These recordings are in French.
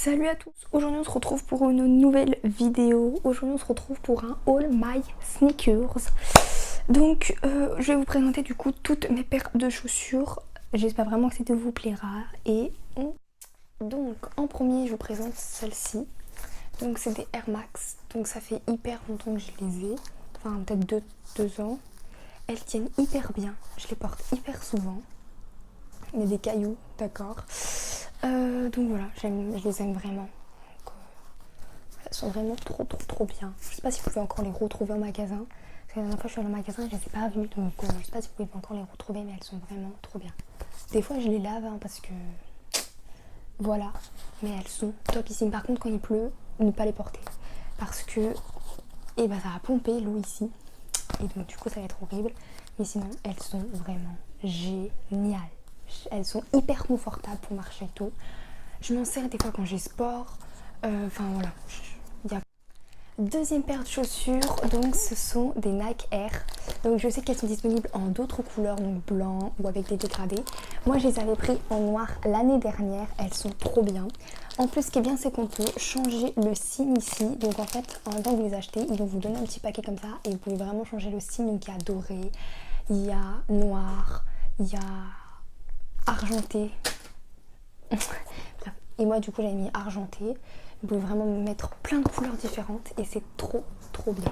Salut à tous, aujourd'hui on se retrouve pour une nouvelle vidéo. Aujourd'hui on se retrouve pour un All My Sneakers. Donc je vais vous présenter du coup toutes mes paires de chaussures. J'espère vraiment que ça vous plaira. Donc en premier je vous présente celle-ci. Donc c'est des Air Max. Donc ça fait hyper longtemps que je les ai. Enfin peut-être deux ans. Elles tiennent hyper bien. Je les porte hyper souvent. Il y a des cailloux, d'accord. Donc voilà, je les aime vraiment. Donc, elles sont vraiment trop bien. Je sais pas si vous pouvez encore les retrouver en magasin. Parce que la dernière fois je suis allée en magasin et je les ai pas vues. Donc je sais pas si vous pouvez encore les retrouver, mais elles sont vraiment trop bien. Des fois je les lave parce que voilà, mais elles sont topissimes. Par contre quand il pleut, ne pas les porter. Parce que ça va pomper l'eau ici. Et donc du coup ça va être horrible. Mais sinon elles sont vraiment géniales. Elles sont hyper confortables pour marcher et tout. Je m'en sers des fois quand j'ai sport. Enfin voilà. Deuxième paire de chaussures, donc ce sont des Nike Air. Donc je sais qu'elles sont disponibles en d'autres couleurs, donc blanc ou avec des dégradés. Moi je les avais pris en noir l'année dernière, elles sont trop bien. En plus ce qui est bien c'est qu'on peut changer le signe ici. Donc en fait en même temps que vous les achetez, ils vont vous donner un petit paquet comme ça et vous pouvez vraiment changer le signe. Donc il y a doré, il y a noir, il y a argenté. Et moi du coup j'avais mis argenté. Vous pouvez vraiment mettre plein de couleurs différentes et c'est trop bien.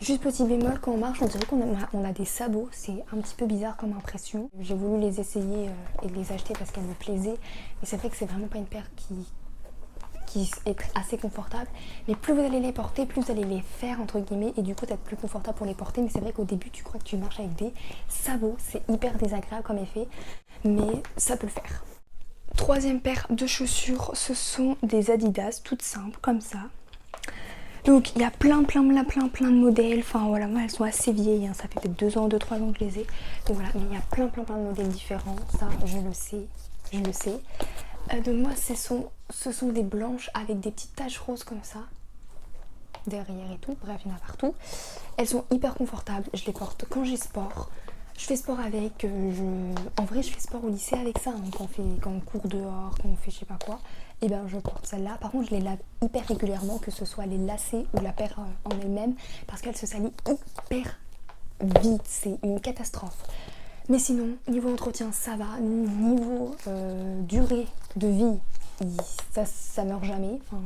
Juste petit bémol, quand on marche on dirait qu'on a des sabots, c'est un petit peu bizarre comme impression. J'ai voulu les essayer et les acheter parce qu'elles me plaisaient, mais c'est vrai que c'est vraiment pas une paire qui est assez confortable. Mais plus vous allez les porter, plus vous allez les faire entre guillemets et du coup être plus confortable pour les porter. Mais c'est vrai qu'au début tu crois que tu marches avec des sabots, c'est hyper désagréable comme effet, mais ça peut le faire. Troisième paire de chaussures, ce sont des Adidas, toutes simples comme ça. Donc il y a plein de modèles. Enfin voilà, moi elles sont assez vieilles, hein. Ça fait peut-être 2 ans, 2-3 ans que je les ai. Donc voilà, mais il y a plein de modèles différents. Ça je le sais. Donc moi ce sont des blanches avec des petites taches roses comme ça. Derrière et tout, bref il y en a partout. Elles sont hyper confortables, je les porte quand j'ai sport. Je fais sport avec, en vrai je fais sport au lycée avec ça, hein, quand on court dehors, quand on fait je sais pas quoi, et ben je porte celle-là. Par contre je les lave hyper régulièrement, que ce soit les lacets ou la paire en elle-même, parce qu'elle se salit hyper vite, c'est une catastrophe. Mais sinon, niveau entretien ça va, niveau durée de vie, ça meurt jamais. Enfin,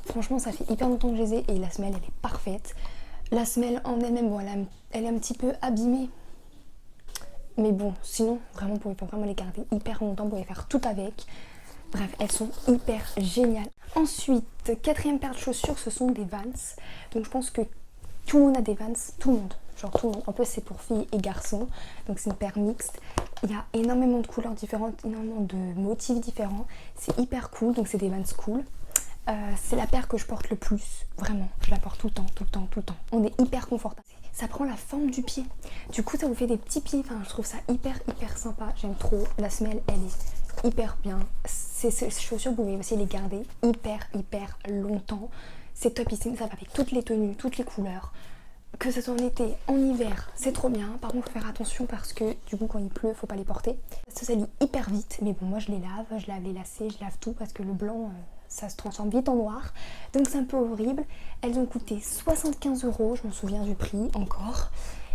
franchement ça fait hyper longtemps que je les ai et la semelle elle est parfaite. La semelle en elle-même, bon, elle est un petit peu abîmée. Mais bon, sinon, vraiment, vous pouvez vraiment les garder hyper longtemps, vous pouvez faire tout avec. Bref, elles sont hyper géniales. Ensuite, quatrième paire de chaussures, ce sont des Vans. Donc je pense que tout le monde a des Vans, tout le monde. Genre tout le monde. En plus, c'est pour filles et garçons. Donc c'est une paire mixte. Il y a énormément de couleurs différentes, énormément de motifs différents. C'est hyper cool, donc c'est des Vans cool. C'est la paire que je porte le plus, vraiment. Je la porte tout le temps. On est hyper confortable. Ça prend la forme du pied. Du coup, ça vous fait des petits pieds. Enfin, je trouve ça hyper sympa. J'aime trop. La semelle, elle est hyper bien. Ces chaussures, vous pouvez aussi les garder hyper longtemps. C'est topissime. Ça va avec toutes les tenues, toutes les couleurs. Que ce soit en été, en hiver, c'est trop bien. Par contre, faut faire attention parce que du coup, quand il pleut, faut pas les porter. Ça se salit hyper vite. Mais bon, moi, je lave les lacets, je lave tout parce que le blanc... ça se transforme vite en noir, donc c'est un peu horrible. Elles ont coûté 75 €, je me souviens du prix encore,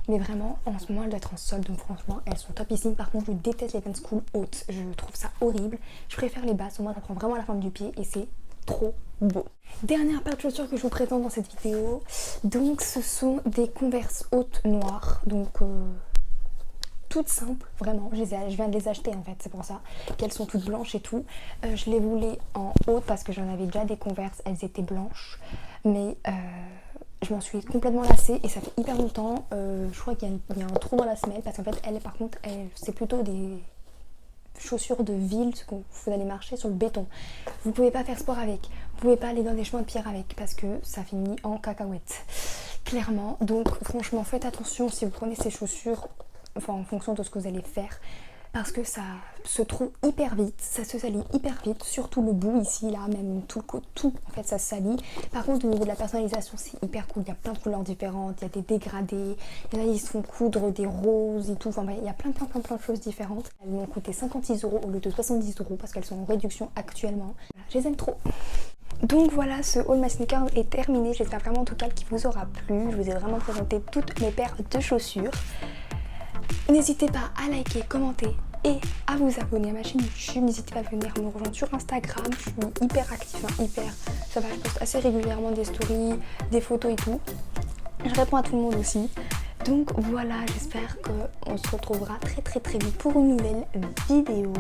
mais vraiment en ce moment elles doivent être en solde, donc franchement elles sont topissimes. Par contre je déteste les Vans Cool hautes, je trouve ça horrible. Je préfère les basses, au moins ça prend vraiment la forme du pied et c'est trop beau. Dernière paire de chaussures que je vous présente dans cette vidéo, donc ce sont des Converse hautes noires, donc toutes simples, vraiment, je viens de les acheter en fait, c'est pour ça qu'elles sont toutes blanches et tout. Je les voulais en haute parce que j'en avais déjà des Converse, elles étaient blanches, mais je m'en suis complètement lassée et ça fait hyper longtemps. Je crois qu'il y a un trou dans la semelle parce qu'en fait elle par contre c'est plutôt des chaussures de ville, vous allez marcher sur le béton. Vous pouvez pas faire sport avec, vous pouvez pas aller dans des chemins de pierre avec parce que ça finit en cacahuète, clairement. Donc franchement faites attention si vous prenez ces chaussures, enfin en fonction de ce que vous allez faire. parce que ça se trouve hyper vite, ça se salit hyper vite, surtout le bout ici, là, même tout le côté, tout en fait ça se salit. Par contre au niveau de la personnalisation c'est hyper cool, il y a plein de couleurs différentes, il y a des dégradés, il y en a qui se font coudre des roses et tout, enfin il y a plein de choses différentes. Elles m'ont coûté 56 € au lieu de 70 € parce qu'elles sont en réduction actuellement. Voilà, je les aime trop. Donc voilà, ce haul My Sneakers est terminé, j'espère vraiment en tout cas qu'il vous aura plu. Je vous ai vraiment présenté toutes mes paires de chaussures. N'hésitez pas à liker, commenter et à vous abonner à ma chaîne YouTube. N'hésitez pas à venir me rejoindre sur Instagram, je suis hyper active, ça va, je poste assez régulièrement des stories, des photos et tout. Je réponds à tout le monde aussi. Donc voilà, j'espère qu'on se retrouvera très vite pour une nouvelle vidéo.